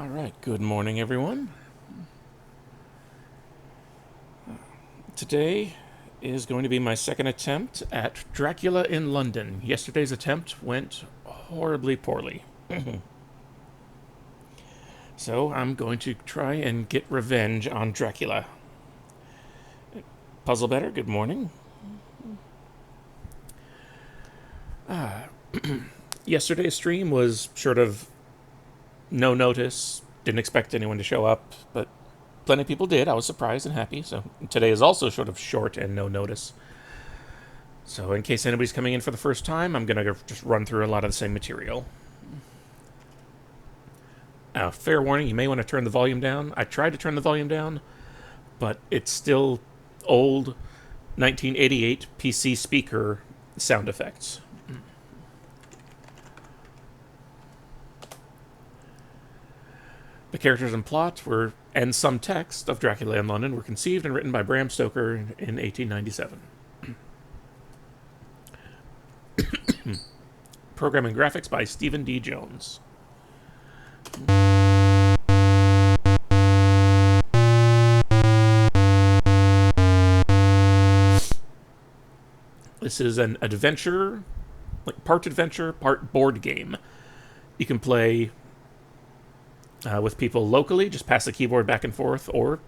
All right, good morning, everyone. Today is going to be my second attempt at Dracula in London. Yesterday's attempt went horribly poorly. So I'm going to try and get revenge on Dracula. Puzzle Better, good morning. Yesterday's stream was sort of no notice. Didn't expect anyone to show up, but plenty of people did. I was surprised and happy. So today is also sort of short and no notice. So in case anybody's coming in for the first time, I'm going to just run through a lot of the same material. Fair warning, you may want to turn the volume down. I tried to turn the volume down, but it's still old 1988 PC speaker sound effects. The characters and plot were, and some text of Dracula in London were conceived and written by Bram Stoker in 1897. Program and graphics by Stephen D. Jones. This is an adventure, like part adventure, part board game. You can play with people locally, just pass the keyboard back and forth, or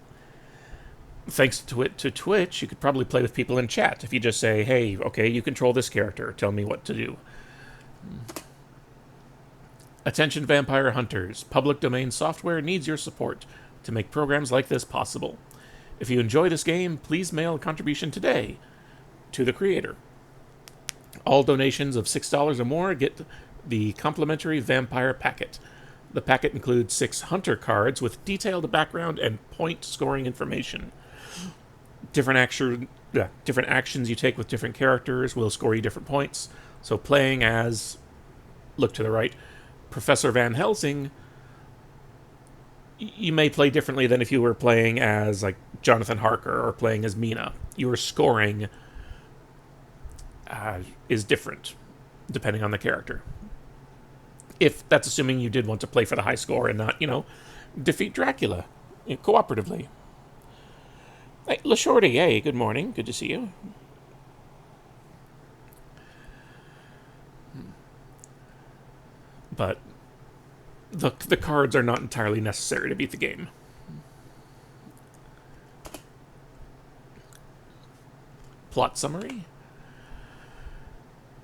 thanks to Twitch, you could probably play with people in chat if you just say, hey, okay, you control this character, tell me what to do. Attention vampire hunters, public domain software needs your support to make programs like this possible. If you enjoy this game, please mail a contribution today to the creator. All donations of $6 or more get the complimentary vampire packet. The packet includes 6 hunter cards with detailed background and point scoring information. Different actions you take with different characters will score you different points. So playing as, look to the right, Professor Van Helsing, you may play differently than if you were playing as like Jonathan Harker or playing as Mina. Your scoring is different depending on the character. If that's assuming you did want to play for the high score and not, defeat Dracula cooperatively. Hey, LaShorty, hey, good morning. Good to see you. But the cards are not entirely necessary to beat the game. Plot summary.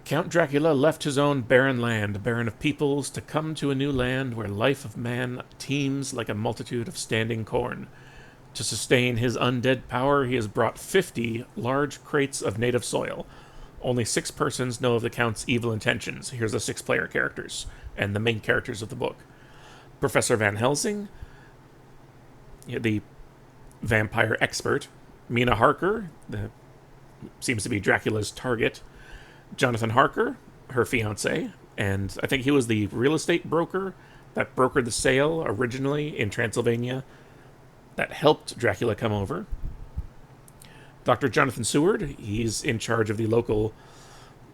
Count Dracula left his own barren land, barren of peoples, to come to a new land where life of man teems like a multitude of standing corn. To sustain his undead power, he has brought 50 large crates of native soil. Only 6 persons know of the Count's evil intentions. Here's the 6 player characters and the main characters of the book. Professor Van Helsing, the vampire expert. Mina Harker, seems to be Dracula's target. Jonathan Harker, her fiance, and I think he was the real estate broker that brokered the sale originally in Transylvania that helped Dracula come over. Dr. Jonathan Seward, he's in charge of the local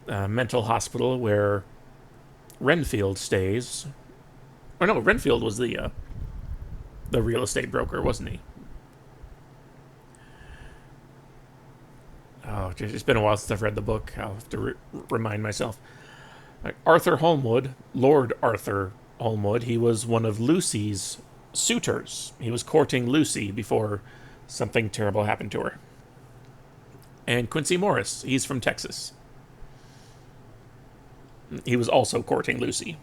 mental hospital where Renfield stays. Or no, Renfield was the real estate broker, wasn't he? Oh, it's been a while since I've read the book. I'll have to remind myself. Arthur Holmwood, Lord Arthur Holmwood, he was one of Lucy's suitors. He was courting Lucy before something terrible happened to her. And Quincy Morris, he's from Texas. He was also courting Lucy.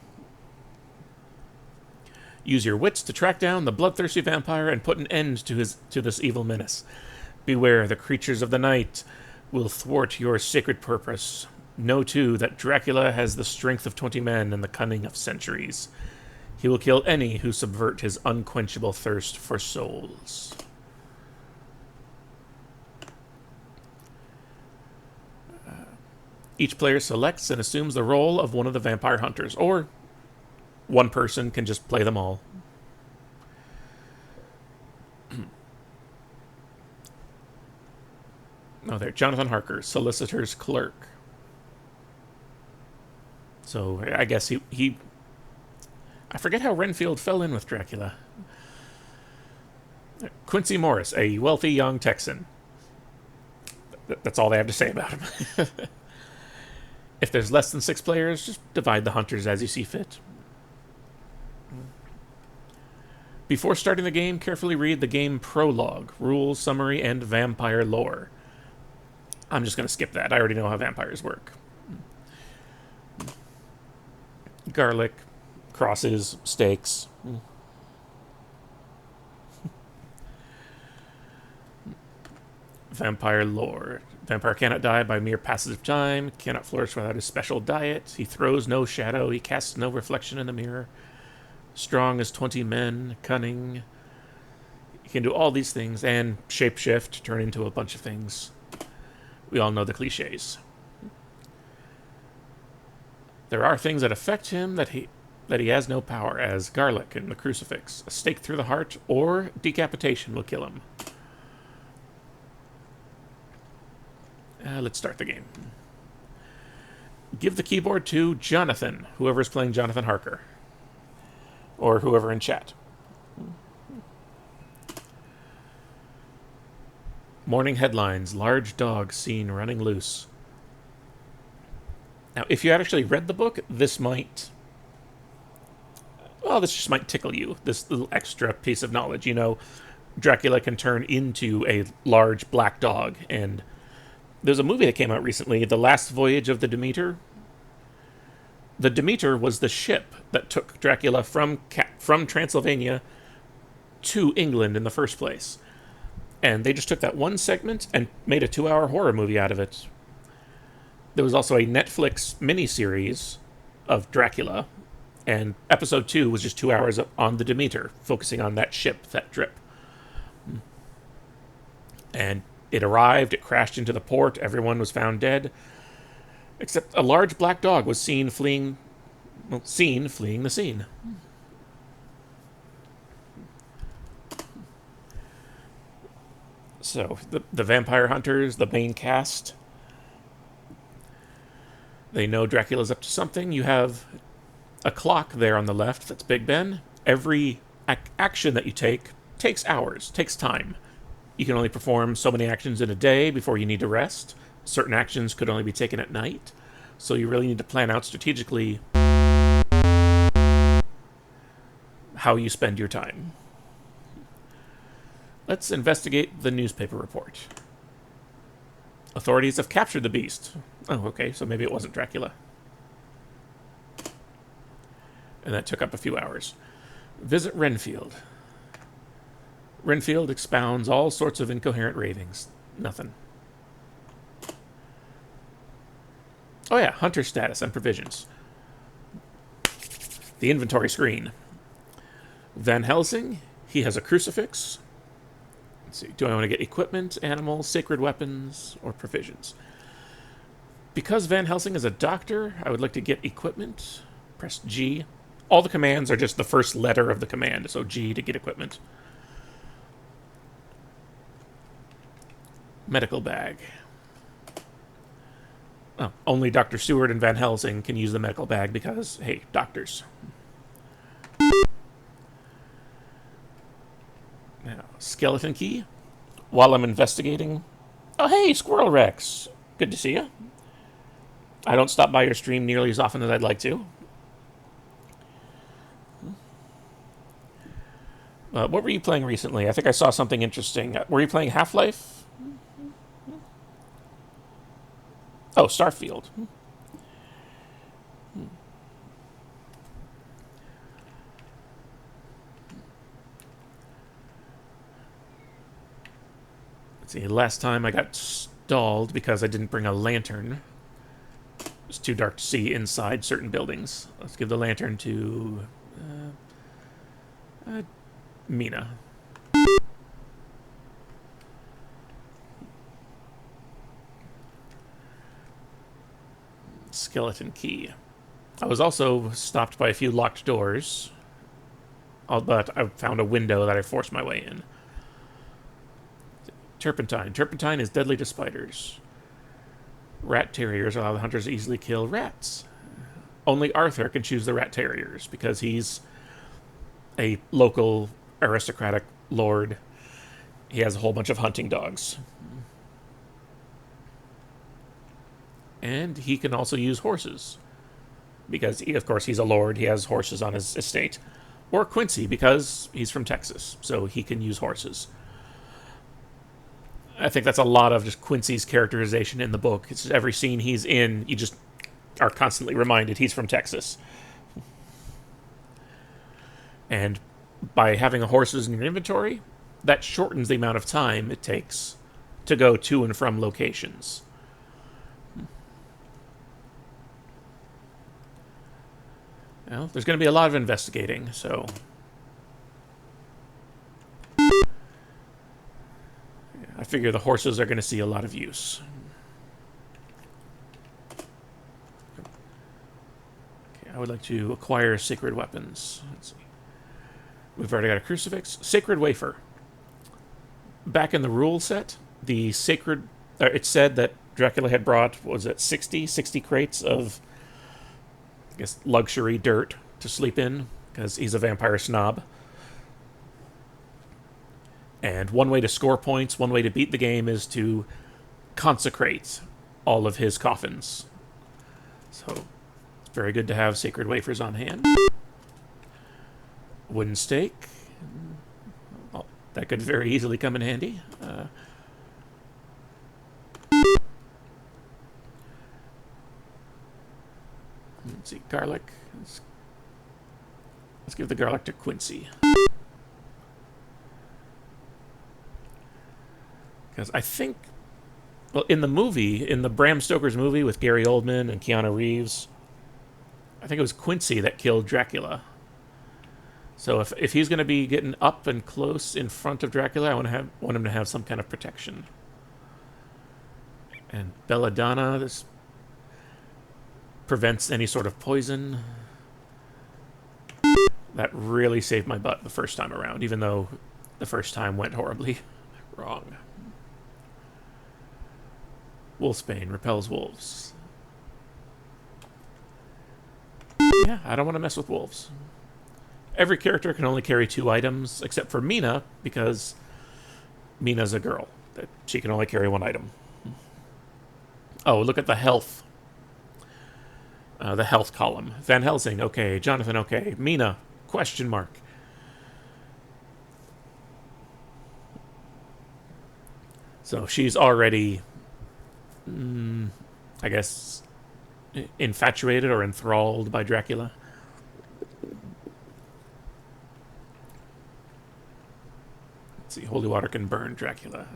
Use your wits to track down the bloodthirsty vampire and put an end to this evil menace. Beware, the creatures of the night will thwart your sacred purpose. Know, too, that Dracula has the strength of 20 men and the cunning of centuries. He will kill any who subvert his unquenchable thirst for souls. Each player selects and assumes the role of one of the vampire hunters, or one person can just play them all. Oh, there, Jonathan Harker, solicitor's clerk. So I guess he I forget how Renfield fell in with Dracula. Quincy Morris, a wealthy young Texan. That's all they have to say about him. If there's less than 6 players, just divide the hunters as you see fit. Before starting the game, carefully read the game prologue, rules, summary, and vampire lore. I'm just going to skip that. I already know how vampires work. Garlic, crosses, stakes. Vampire lore. Vampire cannot die by mere passage of time, cannot flourish without his special diet. He throws no shadow, he casts no reflection in the mirror. Strong as 20 men, cunning. He can do all these things and shapeshift, turn into a bunch of things. We all know the cliches. There are things that affect him that he has no power, as garlic and the crucifix. A stake through the heart or decapitation will kill him. Let's start the game. Give the keyboard to Jonathan, whoever's playing Jonathan Harker. Or whoever in chat. Morning headlines. Large dog seen running loose. Now, if you had actually read the book, this just might tickle you. This little extra piece of knowledge. You know, Dracula can turn into a large black dog. And there's a movie that came out recently, The Last Voyage of the Demeter. The Demeter was the ship that took Dracula from Transylvania to England in the first place. And they just took that one segment and made a 2-hour horror movie out of it. There was also a Netflix miniseries of Dracula, and episode 2 was just 2 hours on the Demeter, focusing on that ship, that drip. And it arrived, it crashed into the port, everyone was found dead, except a large black dog was seen fleeing the scene. So, the vampire hunters, the main cast, they know Dracula's up to something. You have a clock there on the left, that's Big Ben. Every action that you take takes hours, takes time. You can only perform so many actions in a day before you need to rest. Certain actions could only be taken at night. So you really need to plan out strategically how you spend your time. Let's investigate the newspaper report. Authorities have captured the beast. Oh, okay, so maybe it wasn't Dracula. And that took up a few hours. Visit Renfield. Renfield expounds all sorts of incoherent ravings. Nothing. Oh yeah, hunter status and provisions. The inventory screen. Van Helsing, he has a crucifix. Let's see, do I want to get equipment, animals, sacred weapons, or provisions? Because Van Helsing is a doctor, I would like to get equipment. Press G. All the commands are just the first letter of the command, so G to get equipment. Medical bag. Oh, only Dr. Seward and Van Helsing can use the medical bag because, hey, doctors. Now, skeleton key. While I'm investigating... Oh, hey, Squirrel Rex. Good to see you. I don't stop by your stream nearly as often as I'd like to. What were you playing recently? I think I saw something interesting. Were you playing Half-Life? Oh, Starfield. Let's see, last time I got stalled because I didn't bring a lantern. It was too dark to see inside certain buildings. Let's give the lantern to Mina. Skeleton key. I was also stopped by a few locked doors, but I found a window that I forced my way in. Turpentine. Turpentine is deadly to spiders. Rat terriers allow the hunters to easily kill rats. Only Arthur can choose the rat terriers because he's a local aristocratic lord. He has a whole bunch of hunting dogs. And he can also use horses. Because, of course, he's a lord. He has horses on his estate. Or Quincy, because he's from Texas. So he can use horses. I think that's a lot of just Quincy's characterization in the book. It's just every scene he's in, you just are constantly reminded he's from Texas. And by having horses in your inventory, that shortens the amount of time it takes to go to and from locations. Well, there's going to be a lot of investigating, so... I figure the horses are going to see a lot of use. Okay, I would like to acquire sacred weapons. Let's see. We've already got a crucifix. Sacred wafer. Back in the rule set, the sacred... it said that Dracula had brought, what was it, 60 crates of, I guess, luxury dirt to sleep in, because he's a vampire snob. And one way to score points, one way to beat the game is to consecrate all of his coffins. So, it's very good to have sacred wafers on hand. Wooden stake. Well, that could very easily come in handy. Let's see, garlic. Let's give the garlic to Quincy. Because I think, well, in the movie, in the Bram Stoker's movie with Gary Oldman and Keanu Reeves, I think it was Quincy that killed Dracula. So if he's going to be getting up and close in front of Dracula, I want him to have some kind of protection. And belladonna, this prevents any sort of poison. That really saved my butt the first time around, even though the first time went horribly wrong. Wolfsbane repels wolves. Yeah, I don't want to mess with wolves. Every character can only carry 2 items, except for Mina, because Mina's a girl. She can only carry 1 item. Oh, look at the health. The health column. Van Helsing, okay. Jonathan, okay. Mina, question mark. So she's already, I guess, infatuated or enthralled by Dracula. Let's see, holy water can burn Dracula.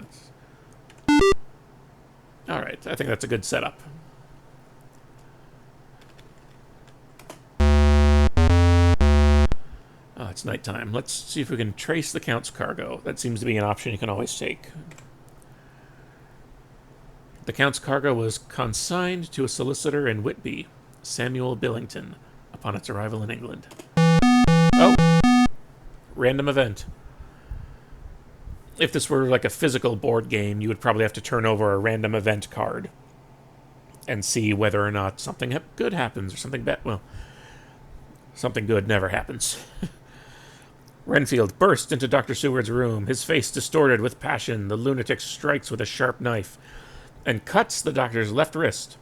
Alright, I think that's a good setup. Oh, it's nighttime. Let's see if we can trace the Count's cargo. That seems to be an option you can always take. The Count's cargo was consigned to a solicitor in Whitby, Samuel Billington, upon its arrival in England. Oh! Random event. If this were like a physical board game, you would probably have to turn over a random event card and see whether or not something good happens or something bad. Well, something good never happens. Renfield bursts into Dr. Seward's room, his face distorted with passion. The lunatic strikes with a sharp knife and cuts the doctor's left wrist.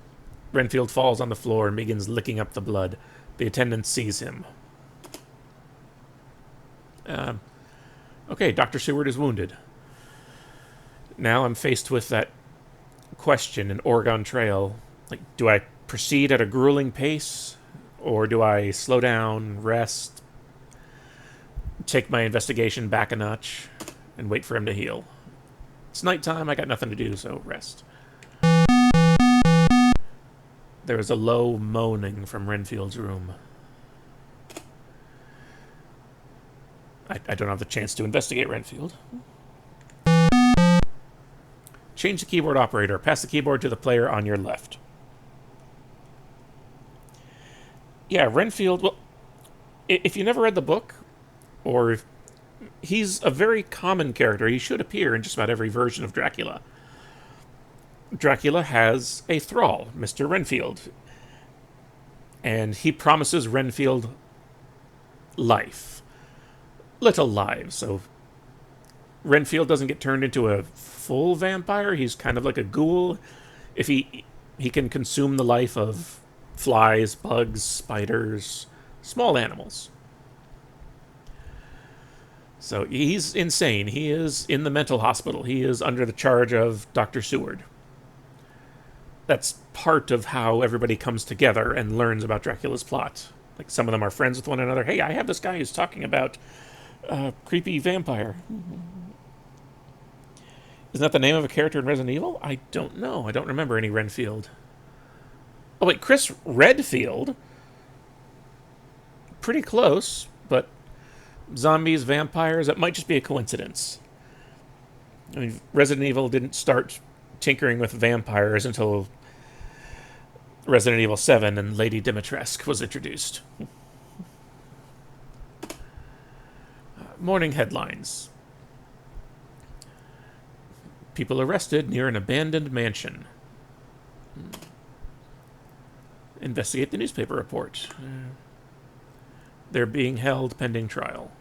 Renfield falls on the floor and begins licking up the blood. The attendant sees him. Okay, Dr. Seward is wounded. Now I'm faced with that question in Oregon Trail. Like, do I proceed at a grueling pace? Or do I slow down, rest, take my investigation back a notch, and wait for him to heal? It's nighttime, I got nothing to do, so rest. There was a low moaning from Renfield's room. I don't have the chance to investigate Renfield. Change the keyboard operator. Pass the keyboard to the player on your left. Yeah, Renfield, well, if you never read the book, or if, he's a very common character. He should appear in just about every version of Dracula. Dracula has a thrall, Mr. Renfield. And he promises Renfield life. little lives. So Renfield doesn't get turned into a full vampire. He's kind of like a ghoul. If he can consume the life of flies, bugs, spiders, small animals. So he's insane. He is in the mental hospital. He is under the charge of Dr. Seward. That's part of how everybody comes together and learns about Dracula's plot. Like, some of them are friends with one another. Hey, I have this guy who's talking about creepy vampire. Isn't that the name of a character in Resident Evil? I don't know. I don't remember any Renfield. Oh, wait, Chris Redfield? Pretty close, but zombies, vampires, that might just be a coincidence. I mean, Resident Evil didn't start tinkering with vampires until Resident Evil 7 and Lady Dimitrescu was introduced. Morning headlines. People arrested near an abandoned mansion. Investigate the newspaper report. They're being held pending trial.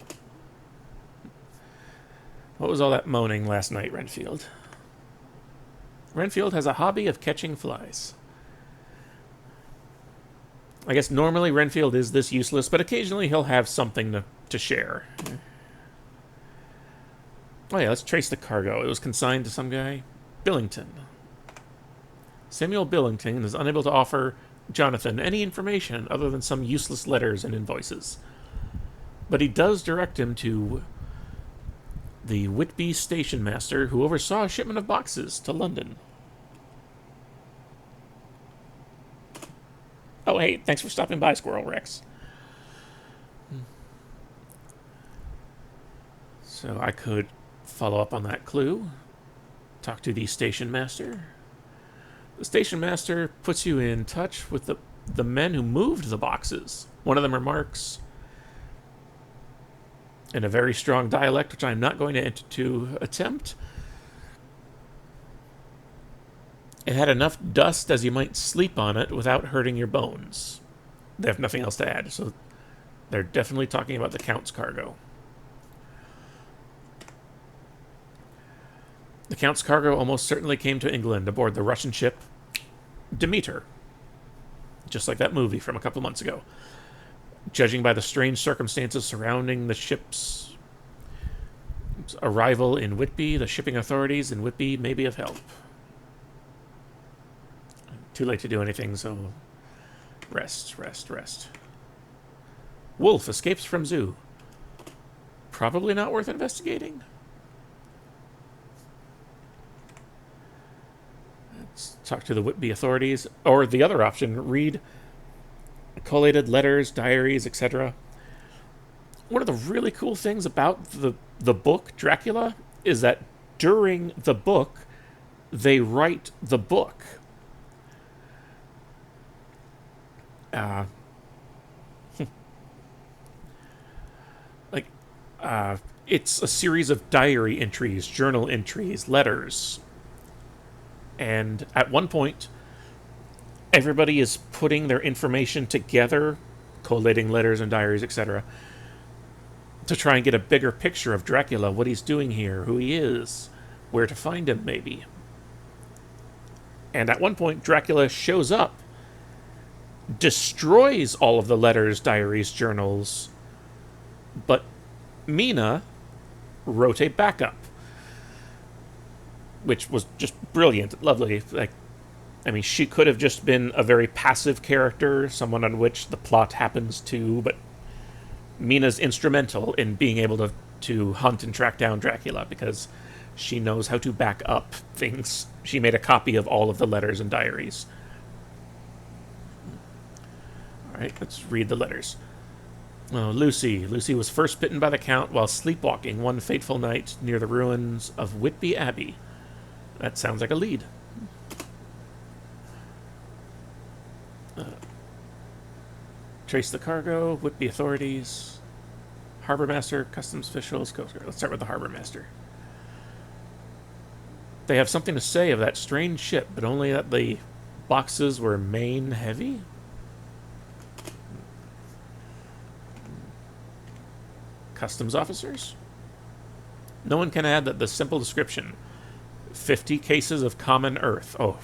What was all that moaning last night, Renfield? Renfield has a hobby of catching flies. I guess normally Renfield is this useless, but occasionally he'll have something to share. Oh yeah, let's trace the cargo. It was consigned to some guy. Billington. Samuel Billington is unable to offer Jonathan any information other than some useless letters and invoices. But he does direct him to the Whitby station master who oversaw a shipment of boxes to London. Oh, hey, thanks for stopping by, Squirrel Rex. So I could follow up on that clue. Talk to the station master. The station master puts you in touch with the men who moved the boxes. One of them remarks, in a very strong dialect, which I'm not going to attempt, it had enough dust as you might sleep on it without hurting your bones. They have nothing else to add, so they're definitely talking about the Count's cargo. The Count's cargo almost certainly came to England aboard the Russian ship Demeter, just like that movie from a couple months ago. Judging by the strange circumstances surrounding the ship's arrival in Whitby, the shipping authorities in Whitby may be of help. Too late to do anything, so rest. Wolf escapes from zoo. Probably not worth investigating. Let's talk to the Whitby authorities. Or the other option, read collated letters, diaries, etc. One of the really cool things about the book, Dracula, is that during the book, they write the book. It's a series of diary entries, journal entries, letters. And at one point, everybody is putting their information together, collating letters and diaries, etc., to try and get a bigger picture of Dracula, what he's doing here, who he is, where to find him, maybe. And at one point, Dracula shows up, destroys all of the letters, diaries, journals, but Mina wrote a backup, which was just brilliant, lovely. She could have just been a very passive character, someone on which the plot happens to, but Mina's instrumental in being able to hunt and track down Dracula because she knows how to back up things. She made a copy of all of the letters and diaries. All right, let's read the letters. Oh, Lucy. Lucy was first bitten by the Count while sleepwalking one fateful night near the ruins of Whitby Abbey. That sounds like a lead. Trace the cargo, Whitby authorities, harbor master, customs officials, Coast Guard. Let's start with the harbor master. They have something to say of that strange ship, but only that the boxes were main heavy? Customs officers? No one can add that the simple description. 50 cases of common earth. Oh,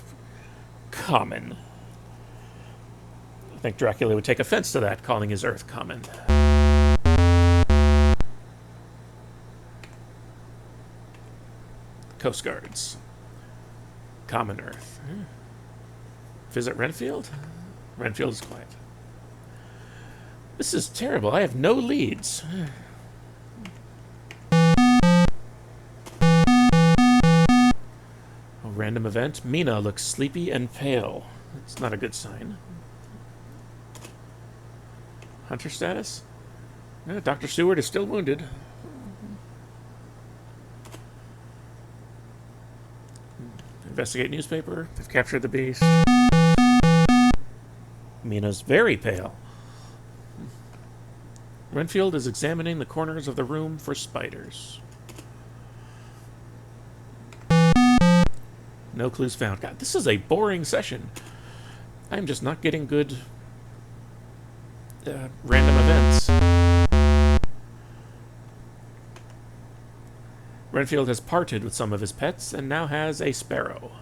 common. I think Dracula would take offense to that, calling his earth common. Coast Guards. Common earth. Visit Renfield? Renfield is quiet. This is terrible. I have no leads. A random event. Mina looks sleepy and pale. That's not a good sign. Hunter status? Yeah, Dr. Seward is still wounded. Investigate newspaper. They've captured the beast. Mina's very pale. Renfield is examining the corners of the room for spiders. No clues found. God, this is a boring session. I'm just not getting good random events. Renfield has parted with some of his pets and now has a sparrow.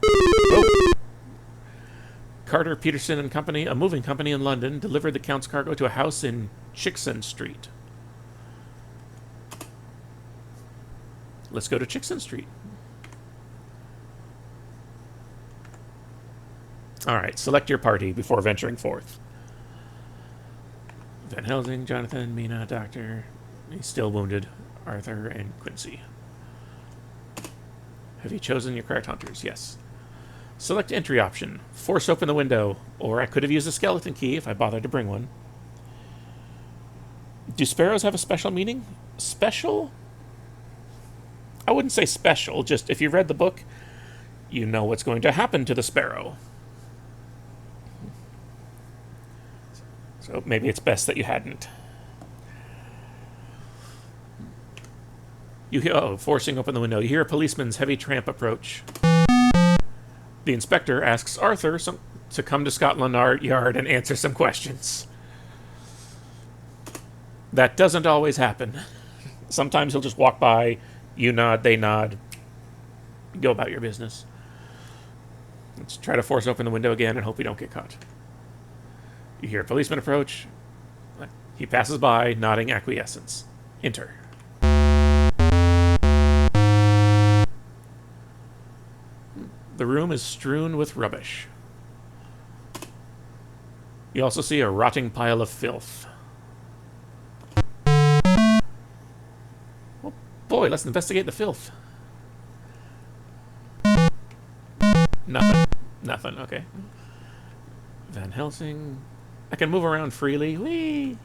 Oh. Carter, Peterson and Company, a moving company in London, delivered the Count's cargo to a house in Chickson Street. Let's go to Chickson Street. Alright, select your party before venturing forth. Van Helsing, Jonathan, Mina, Doctor. He's still wounded. Arthur and Quincy. Have you chosen your correct hunters? Yes. Select entry option. Force open the window. Or I could have used a skeleton key if I bothered to bring one. Do sparrows have a special meaning? Special? I wouldn't say special. Just if you read the book, you know what's going to happen to the sparrow. So maybe it's best that you hadn't. You hear, forcing open the window. You hear a policeman's heavy tramp approach. The inspector asks Arthur to come to Scotland Yard and answer some questions. That doesn't always happen. Sometimes he'll just walk by, you nod, they nod, go about your business. Let's try to force open the window again and hope we don't get caught. You hear a policeman approach. He passes by, nodding acquiescence. Enter. The room is strewn with rubbish. You also see a rotting pile of filth. Oh boy, let's investigate the filth. Nothing. Nothing, okay. Van Helsing. I can move around freely. Whee!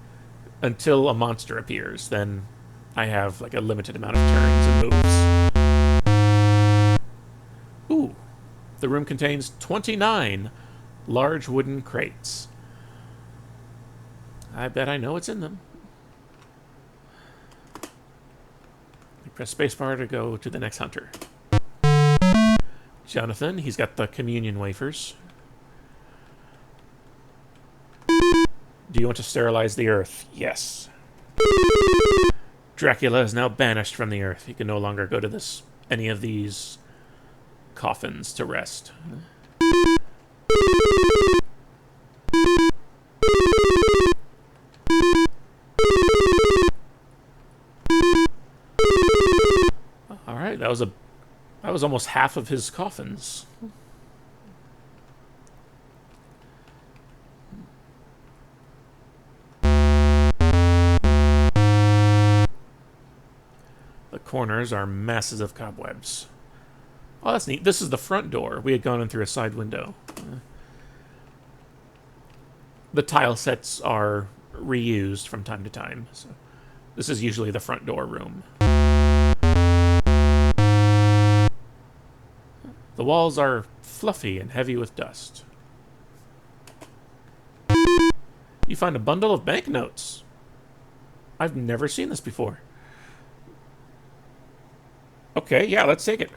Until a monster appears. Then I have like a limited amount of turns and moves. Ooh. The room contains 29 large wooden crates. I bet I know what's in them. I press spacebar to go to the next hunter. Jonathan, he's got the communion wafers. Do you want to sterilize the earth? Yes. Dracula is now banished from the earth. He can no longer go to any of these coffins to rest. Alright, that was almost half of his coffins. The corners are masses of cobwebs. Oh, that's neat. This is the front door. We had gone in through a side window. The tile sets are reused from time to time. So this is usually the front door room. The walls are fluffy and heavy with dust. You find a bundle of banknotes. I've never seen this before. Okay, yeah, let's take it.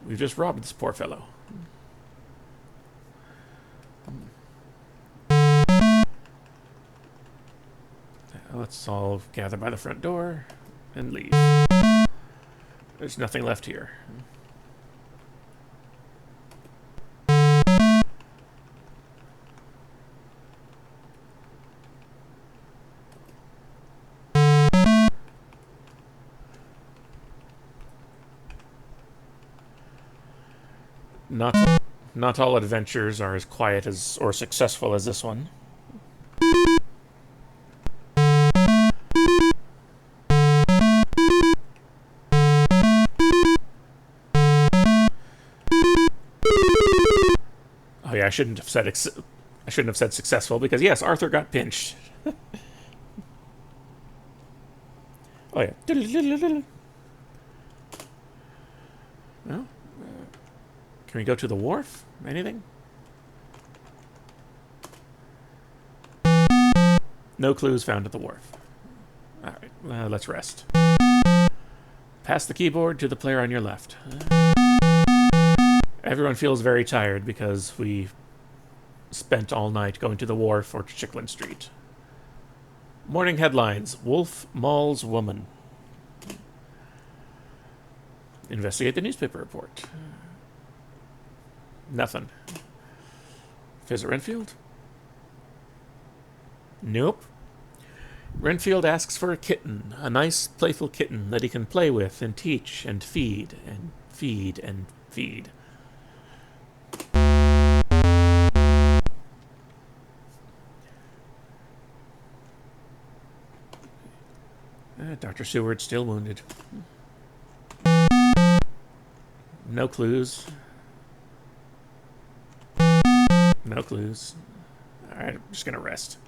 We've just robbed this poor fellow. let's all gather by the front door and leave. There's nothing left here. Not all adventures are as quiet as or successful as this one. Oh yeah, I shouldn't have said successful because yes, Arthur got pinched. Oh yeah. Well, can we go to the wharf? Anything? No clues found at the wharf. Alright, let's rest. Pass the keyboard to the player on your left. Everyone feels very tired because we spent all night going to the wharf or to Chicklin Street. Morning headlines. Wolf mauls woman. Investigate the newspaper report. Nothing. Visit Renfield? Nope. Renfield asks for a kitten, a nice, playful kitten that he can play with and teach and feed and feed and feed. Dr. Seward still wounded. No clues. No clues. Alright, I'm just gonna rest.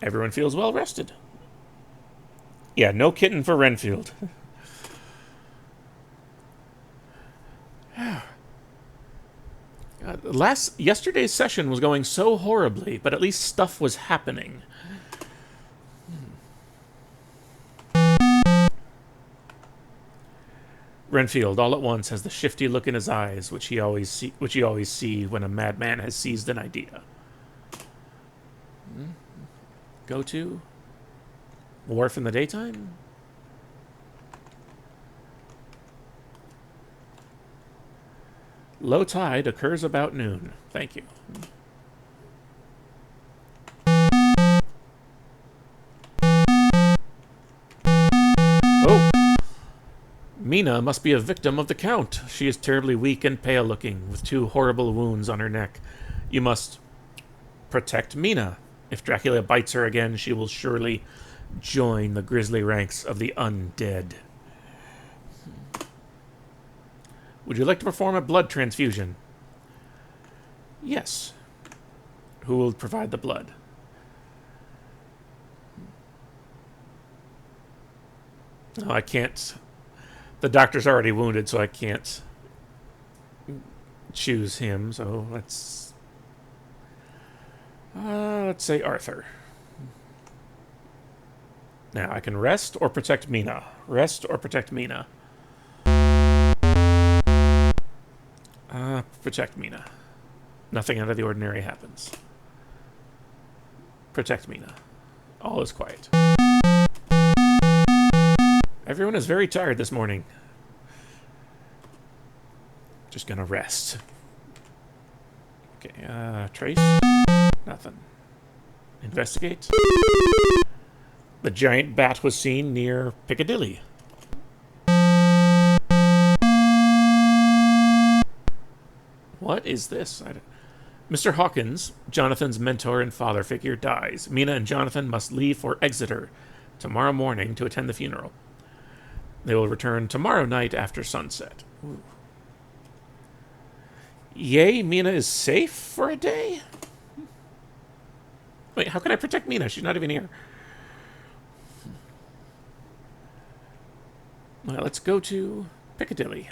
Everyone feels well rested. Yeah, no kitten for Renfield. Yesterday's session was going so horribly, but at least stuff was happening. Renfield, all at once, has the shifty look in his eyes, which you always see when a madman has seized an idea. Go to wharf in the daytime. Low tide occurs about noon. Thank you. Oh! Mina must be a victim of the Count. She is terribly weak and pale-looking, with 2 horrible wounds on her neck. You must protect Mina. If Dracula bites her again, she will surely join the grisly ranks of the undead. Would you like to perform a blood transfusion? Yes. Who will provide the blood? No, I can't. The doctor's already wounded, so I can't choose him. So let's say Arthur. Now I can rest or protect Mina. Rest or protect Mina. Protect Mina. Nothing out of the ordinary happens. Protect Mina. All is quiet. Everyone is very tired this morning. Just gonna rest. Okay, trace. Nothing. Investigate. The giant bat was seen near Piccadilly. What is this? Mr. Hawkins, Jonathan's mentor and father figure, dies. Mina and Jonathan must leave for Exeter tomorrow morning to attend the funeral. They will return tomorrow night after sunset. Ooh. Yay, Mina is safe for a day? Wait, how can I protect Mina? She's not even here. Well, let's go to Piccadilly.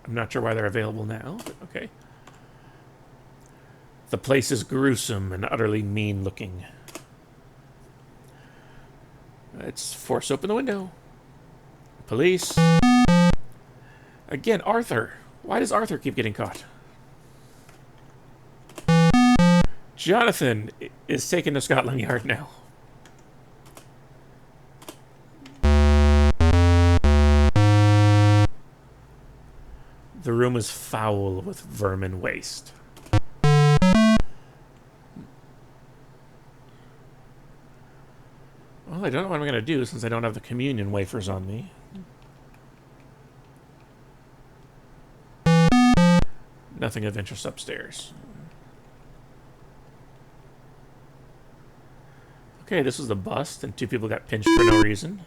I'm not sure why they're available now, but okay. The place is gruesome and utterly mean-looking. Let's force open the window. Police. Again, Arthur. Why does Arthur keep getting caught? Jonathan is taken to Scotland Yard now. The room is foul with vermin waste. Well, I don't know what I'm going to do since I don't have the communion wafers on me. Nothing of interest upstairs. Okay, this was the bust, and 2 people got pinched for no reason.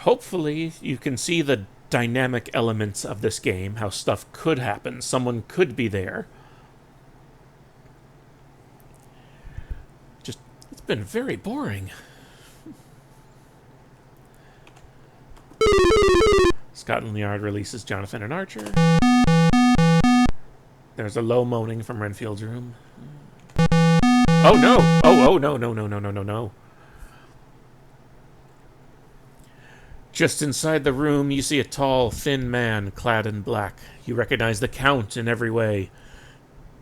Hopefully, you can see the dynamic elements of this game, how stuff could happen. Someone could be there. Just, it's been very boring. Scotland Yard releases Jonathan and Archer. There's a low moaning from Renfield's room. Oh no! Oh no, no, no, no, no, no, no. Just inside the room, you see a tall, thin man clad in black. You recognize the Count in every way,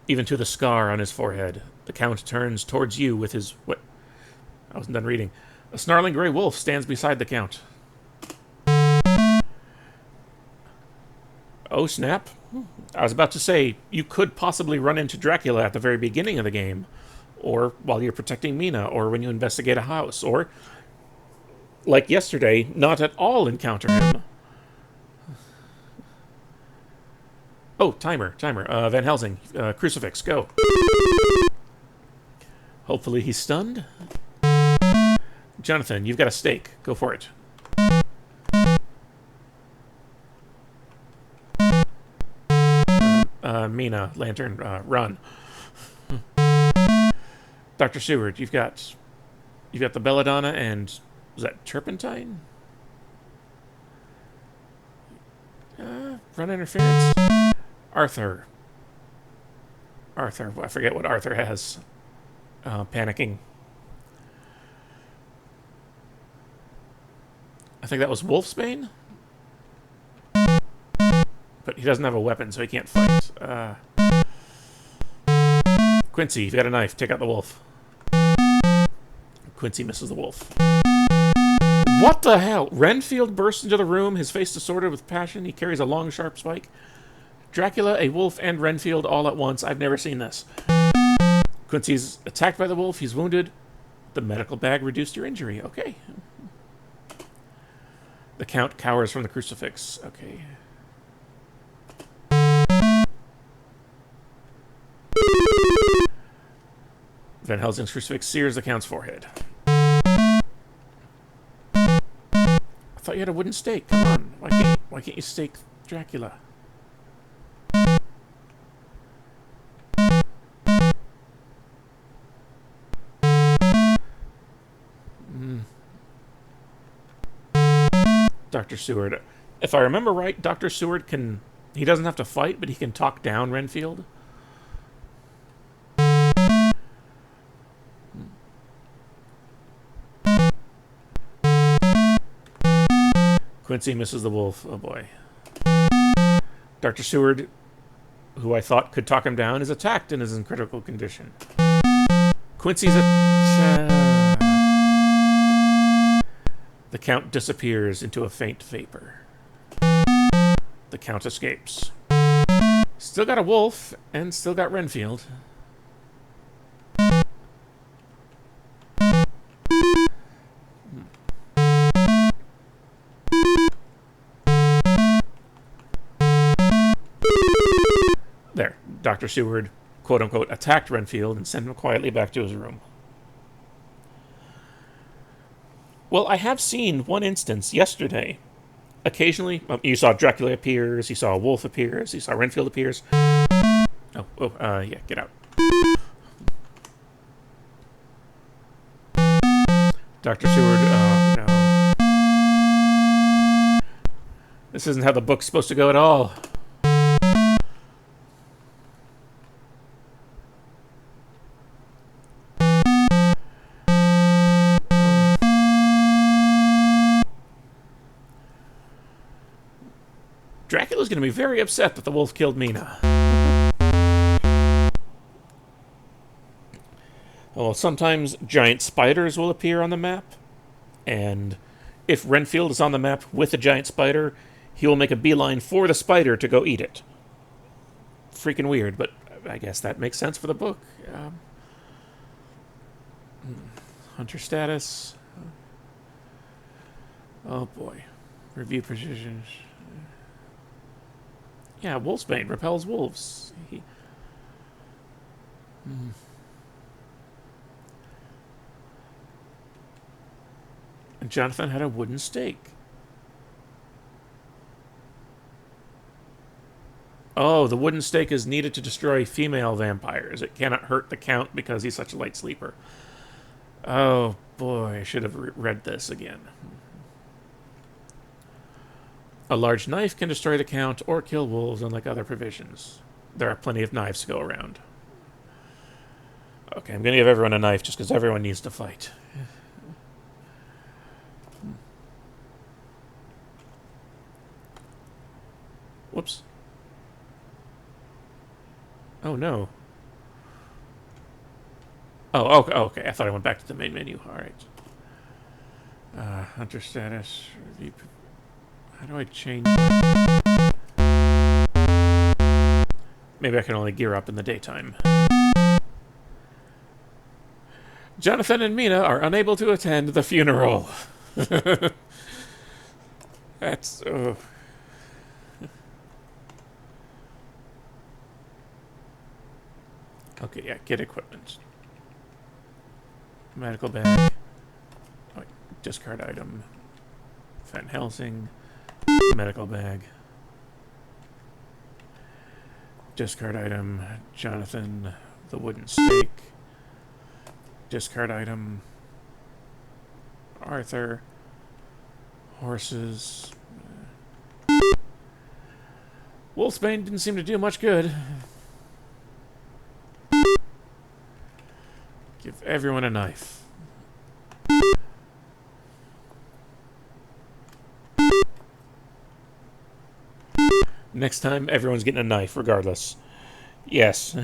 even to the scar on his forehead. The Count turns towards you with his... What? I wasn't done reading. A snarling gray wolf stands beside the Count. Oh, snap. I was about to say, you could possibly run into Dracula at the very beginning of the game, or while you're protecting Mina, or when you investigate a house, or... like yesterday, not at all encounter him. Oh, timer. Van Helsing, crucifix, go. Hopefully he's stunned. Jonathan, you've got a stake. Go for it. Mina, lantern, run. Dr. Seward, you've got the belladonna and... was that turpentine? Run interference? Arthur, I forget what Arthur has. Panicking. I think that was Wolfsbane? But he doesn't have a weapon, so he can't fight. Quincy, you've got a knife. Take out the wolf. Quincy misses the wolf. What the hell? Renfield bursts into the room, his face distorted with passion. He carries a long, sharp spike. Dracula, a wolf, and Renfield all at once. I've never seen this. Quincy's attacked by the wolf. He's wounded. The medical bag reduced your injury. Okay. The Count cowers from the crucifix. Okay. Van Helsing's crucifix sears the Count's forehead. I thought you had a wooden stake. Come on. Why can't you stake Dracula? Dr. Seward. If I remember right, Dr. Seward can... he doesn't have to fight, but he can talk down Renfield. Quincy misses the wolf. Oh boy. Dr. Seward, who I thought could talk him down, is attacked and is in critical condition. Quincy's The Count disappears into a faint vapor. The Count escapes. Still got a wolf, and still got Renfield. There, Dr. Seward, quote-unquote, attacked Renfield and sent him quietly back to his room. Well, I have seen one instance yesterday. Occasionally, you saw Dracula appears, you saw a wolf appears, you saw Renfield appears. Yeah, get out. Dr. Seward, oh no. This isn't how the book's supposed to go at all. Dracula's going to be very upset that the wolf killed Mina. Well, sometimes giant spiders will appear on the map, and if Renfield is on the map with a giant spider, he will make a beeline for the spider to go eat it. Freaking weird, but I guess that makes sense for the book. Hunter status. Oh boy. Review precision. Yeah, Wolfsbane repels wolves. And Jonathan had a wooden stake. Oh, the wooden stake is needed to destroy female vampires. It cannot hurt the Count because he's such a light sleeper. Oh boy, I should have read this again. A large knife can destroy the Count or kill wolves, unlike other provisions. There are plenty of knives to go around. Okay, I'm going to give everyone a knife just because everyone needs to fight. Whoops. Oh, no. Oh, okay. I thought I went back to the main menu. All right. Hunter status. How do I change? Maybe I can only gear up in the daytime. Jonathan and Mina are unable to attend the funeral. That's... Okay, yeah, get equipment. Medical bag. Oh, discard item. Van Helsing. Medical bag. Discard item. Jonathan. The wooden stake. Discard item. Arthur. Horses. Wolfsbane didn't seem to do much good. Give everyone a knife. Next time, everyone's getting a knife, regardless. Yes.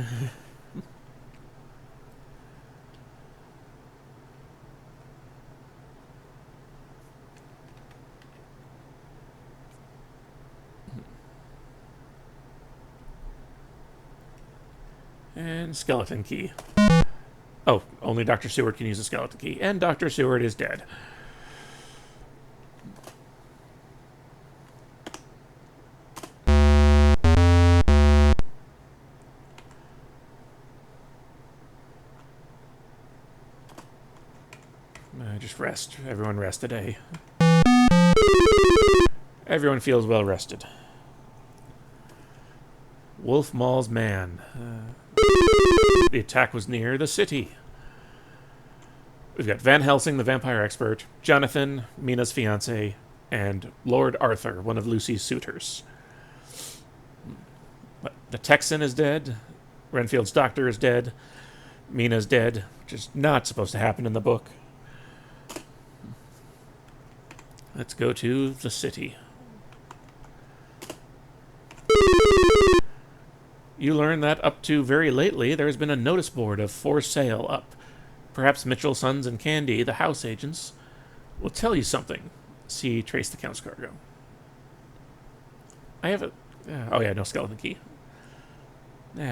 And skeleton key. Oh, only Dr. Seward can use the skeleton key. And Dr. Seward is dead. Just rest. Everyone rest today. Everyone feels well rested. Wolf mauls man. The attack was near the city. We've got Van Helsing, the vampire expert, Jonathan, Mina's fiancé, and Lord Arthur, one of Lucy's suitors. But the Texan is dead. Renfield's doctor is dead. Mina's dead, which is not supposed to happen in the book. Let's go to the city. You learn that up to very lately, there has been a notice board of for sale up. Perhaps Mitchell, Sons, and Candy, the house agents, will tell you something. See, trace the Count's cargo. I have a... oh yeah, no skeleton key.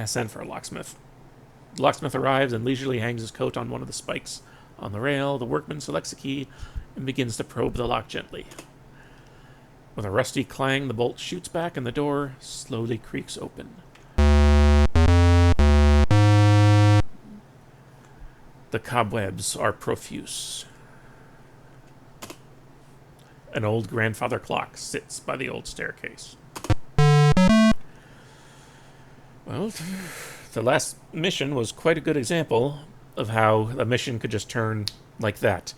Send for a locksmith. The locksmith arrives and leisurely hangs his coat on one of the spikes on the rail. The workman selects a key and begins to probe the lock gently. With a rusty clang, the bolt shoots back and the door slowly creaks open. The cobwebs are profuse. An old grandfather clock sits by the old staircase. Well, the last mission was quite a good example of how a mission could just turn like that.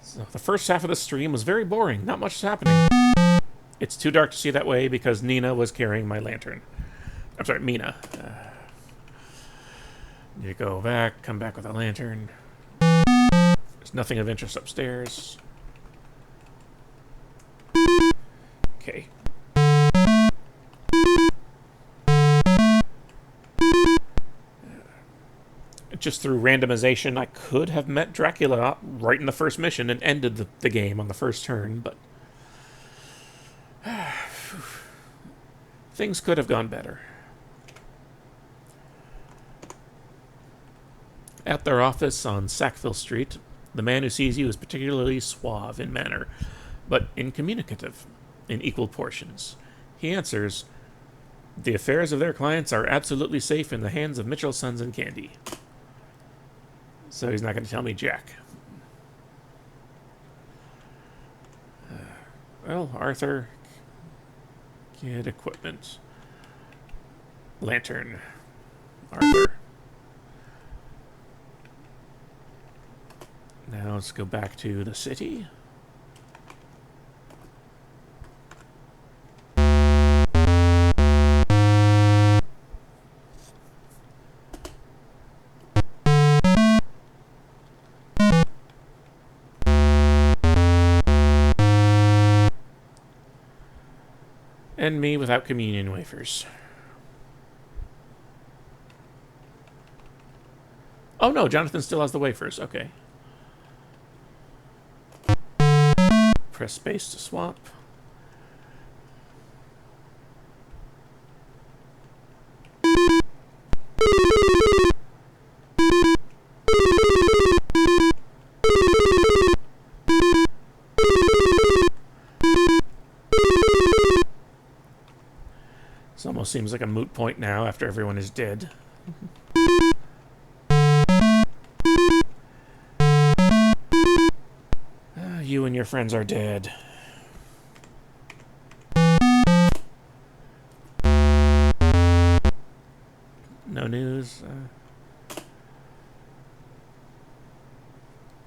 So the first half of the stream was very boring. Not much is happening. It's too dark to see that way because Nina was carrying my lantern. I'm sorry, Mina. You go back, come back with a lantern. There's nothing of interest upstairs. Okay. just through randomization, I could have met Dracula right in the first mission and ended the game on the first turn, but things could have gone better. At their office on Sackville Street, the man who sees you is particularly suave in manner, but incommunicative in equal portions. He answers, "The affairs of their clients are absolutely safe in the hands of Mitchell, Sons and Candy." So he's not going to tell me jack. Well, Arthur, get equipment. Lantern. Arthur. Now let's go back to the city. And me without communion wafers. Oh no, Jonathan still has the wafers. Okay. Press space to swap. This almost seems like a moot point now after everyone is dead. You and your friends are dead. No news.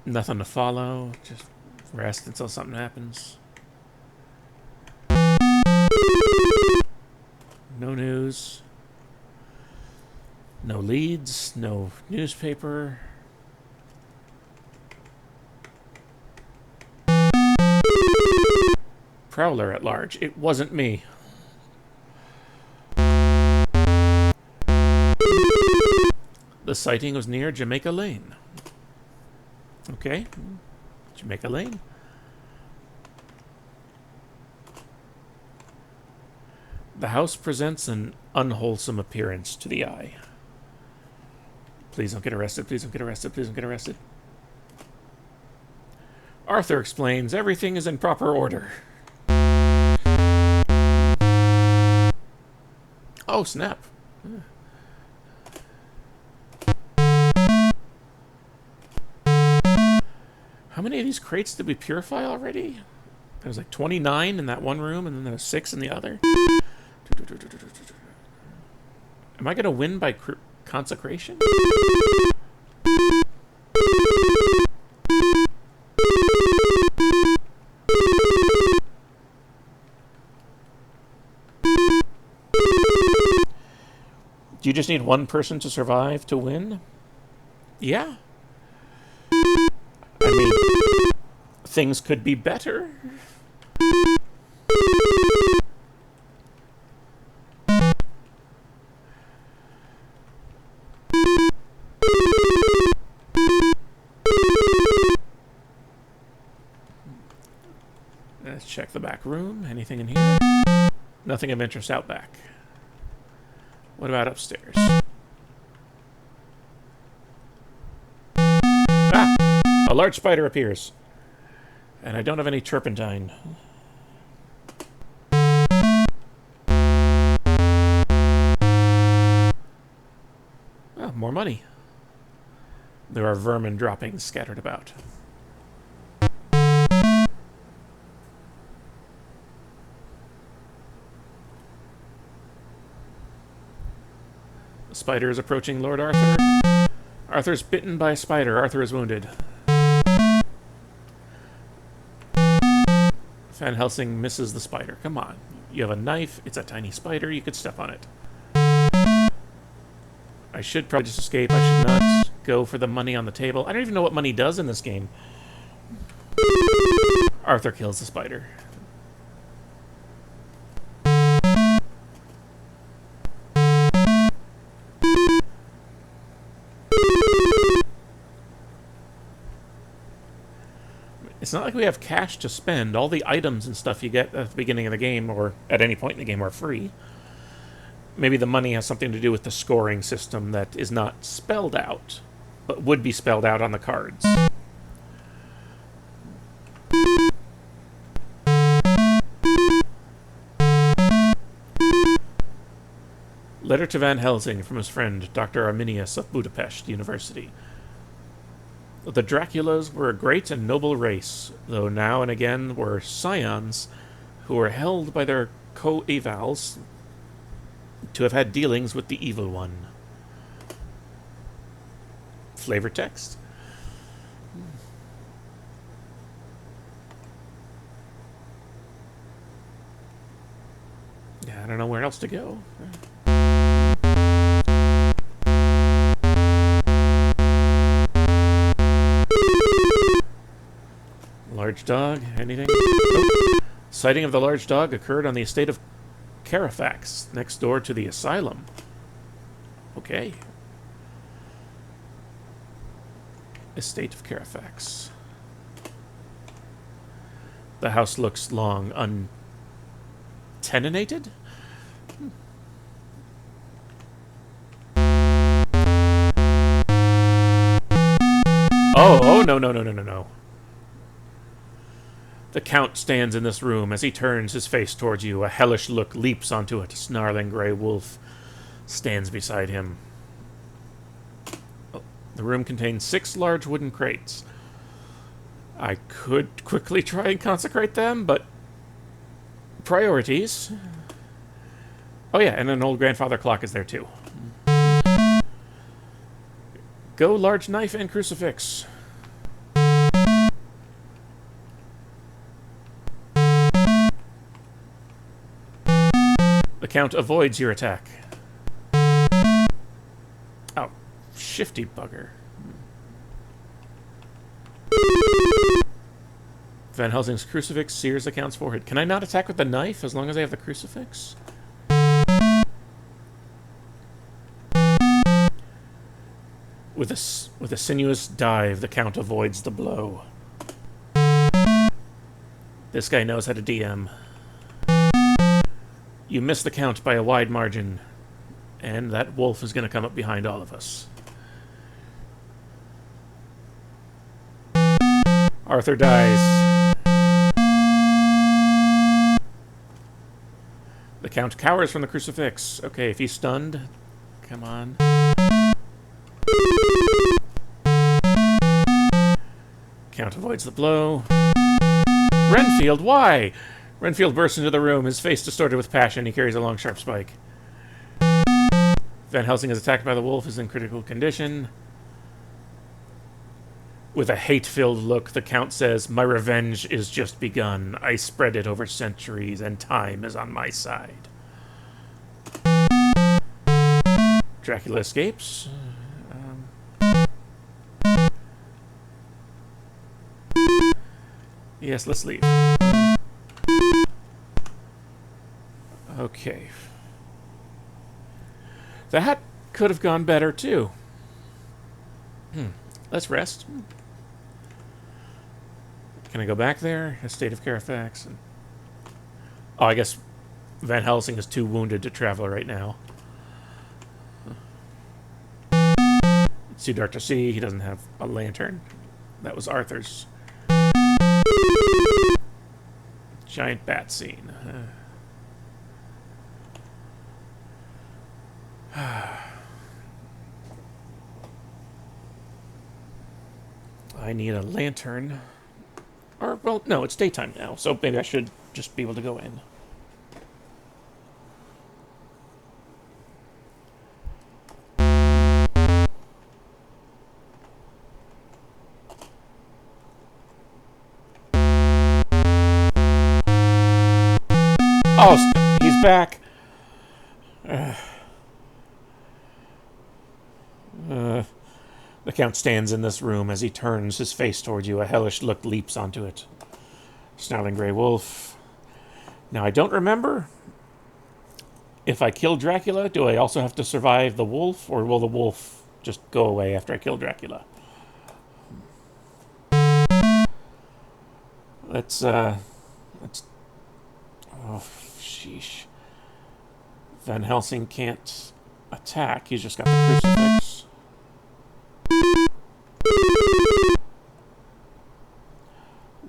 Nothing to follow. Just rest until something happens. No news. No leads. No newspaper. Prowler at large. It wasn't me. The sighting was near Jamaica Lane. Okay. Jamaica Lane. The house presents an unwholesome appearance to the eye. Please don't get arrested. Please don't get arrested. Please don't get arrested. Arthur explains everything is in proper order. Oh, snap. How many of these crates did we purify already? There was like 29 in that one room, and then there was 6 in the other. Am I going to win by consecration? Do you just need one person to survive to win? Yeah. I mean, things could be better. Let's check the back room. Anything in here? Nothing of interest out back. What about upstairs? Ah! A large spider appears. And I don't have any turpentine. Oh, more money. There are vermin droppings scattered about. The spider is approaching Lord Arthur. Arthur's bitten by a spider. Arthur is wounded. Van Helsing misses the spider. Come on. You have a knife. It's a tiny spider. You could step on it. I should probably just escape. I should not go for the money on the table. I don't even know what money does in this game. Arthur kills the spider. It's not like we have cash to spend. All the items and stuff you get at the beginning of the game, or at any point in the game, are free. Maybe the money has something to do with the scoring system that is not spelled out, but would be spelled out on the cards. Letter to Van Helsing from his friend, Dr. Arminius of Budapest University. The Draculas were a great and noble race, though now and again were scions who were held by their coevals to have had dealings with the evil one. Flavor text? Yeah, I don't know where else to go. Large dog, anything? Nope. Sighting of the large dog occurred on the estate of Carafax, next door to the asylum. Okay. Estate of Carafax. The house looks long untenanted? Oh, no. The Count stands in this room. As he turns his face towards you, a hellish look leaps onto it. A snarling grey wolf stands beside him. The room contains 6 large wooden crates. I could quickly try and consecrate them, but priorities. Oh yeah, and an old grandfather clock is there too. Go large knife and crucifix. The Count avoids your attack. Oh, shifty bugger. Van Helsing's crucifix sears the Count's forehead. Can I not attack with the knife as long as I have the crucifix? With a sinuous dive, the Count avoids the blow. This guy knows how to DM. You miss the Count by a wide margin, and that wolf is going to come up behind all of us. Arthur dies. The Count cowers from the crucifix. Okay, if he's stunned, come on. Count avoids the blow. Renfield, why? Renfield bursts into the room, his face distorted with passion. He carries a long, sharp spike. Van Helsing is attacked by the wolf, is in critical condition. With a hate-filled look, the Count says, "My revenge is just begun. I spread it over centuries, and time is on my side." Dracula escapes. Yes, let's leave. Okay. That could have gone better, too. Let's rest. Can I go back there? Estate of Carafax. Oh, I guess Van Helsing is too wounded to travel right now. It's too dark to see. He doesn't have a lantern. That was Arthur's. Giant bat scene. I need a lantern. Or, well, no, it's daytime now, so maybe I should just be able to go in. Oh, he's back. The Count stands in this room. As he turns his face towards you, a hellish look leaps onto it. Snarling grey wolf. Now, I don't remember. If I kill Dracula, do I also have to survive the wolf, or will the wolf just go away after I kill Dracula? let's. Oh, sheesh. Van Helsing can't attack. He's just got the crucifix.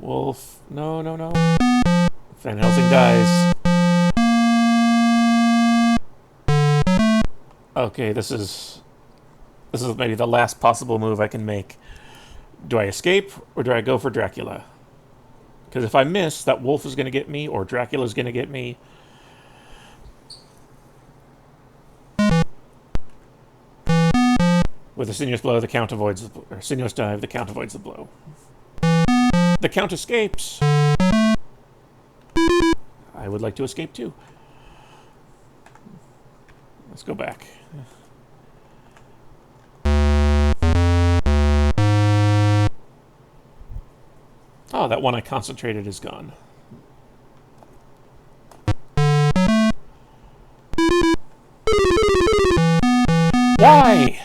Wolf. No, no, no. Van Helsing dies. Okay, this is maybe the last possible move I can make. Do I escape or do I go for Dracula? Because if I miss, that wolf is going to get me or Dracula's going to get me. With a sinuous blow, the count avoids the or sinuous dive, the count avoids the blow. The count escapes. I would like to escape too. Let's go back. Oh, that one I concentrated is gone. Why?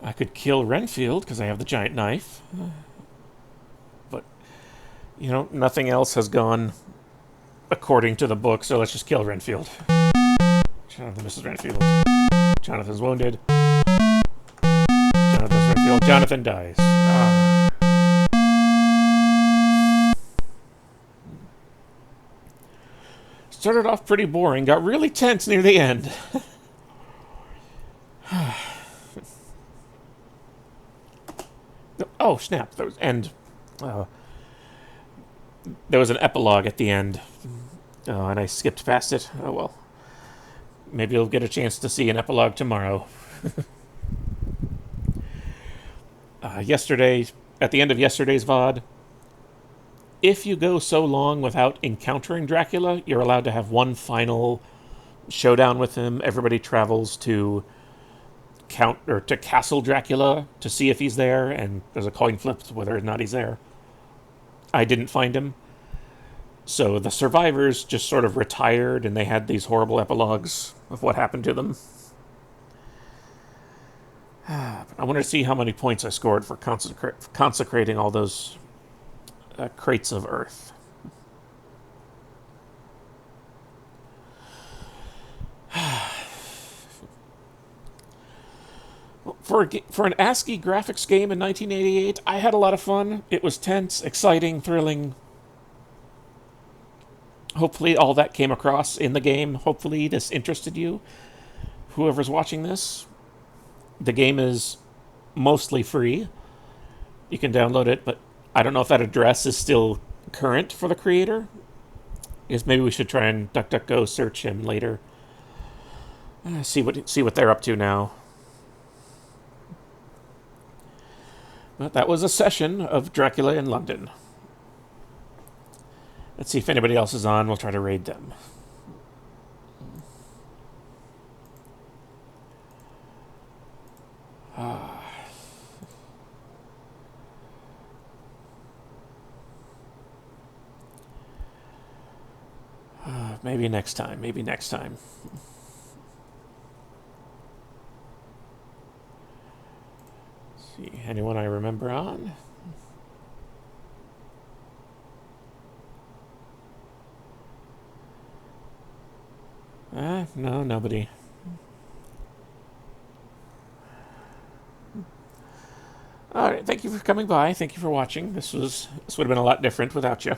I could kill Renfield because I have the giant knife. But, you know, nothing else has gone according to the book, so let's just kill Renfield. Jonathan misses Renfield. Jonathan's wounded. Jonathan's Renfield. Jonathan dies. Ah. Started off pretty boring, got really tense near the end. Oh, snap. There was end. There was an epilogue at the end. Oh, and I skipped past it. Oh, well. Maybe you'll get a chance to see an epilogue tomorrow. Yesterday, at the end of yesterday's VOD, if you go so long without encountering Dracula, you're allowed to have one final showdown with him. Everybody travels to Castle Dracula to see if he's there, and there's a coin flip whether or not he's there. I didn't find him. So the survivors just sort of retired, and they had these horrible epilogues of what happened to them. I wanted to see how many points I scored for consecrating all those crates of earth. For an ASCII graphics game in 1988, I had a lot of fun. It was tense, exciting, thrilling. Hopefully all that came across in the game. Hopefully this interested you. Whoever's watching this, the game is mostly free. You can download it, but I don't know if that address is still current for the creator. I guess maybe we should try and DuckDuckGo search him later. See what they're up to now. But that was a session of Dracula in London. Let's see if anybody else is on. We'll try to raid them. Maybe next time. Maybe next time. Let's see. Anyone I remember on? No, nobody. All right, thank you for coming by. Thank you for watching. This would have been a lot different without you.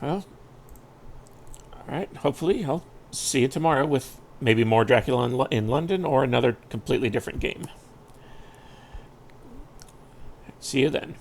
Well, all right. Hopefully, I'll see you tomorrow with maybe more Dracula in London or another completely different game. See you then.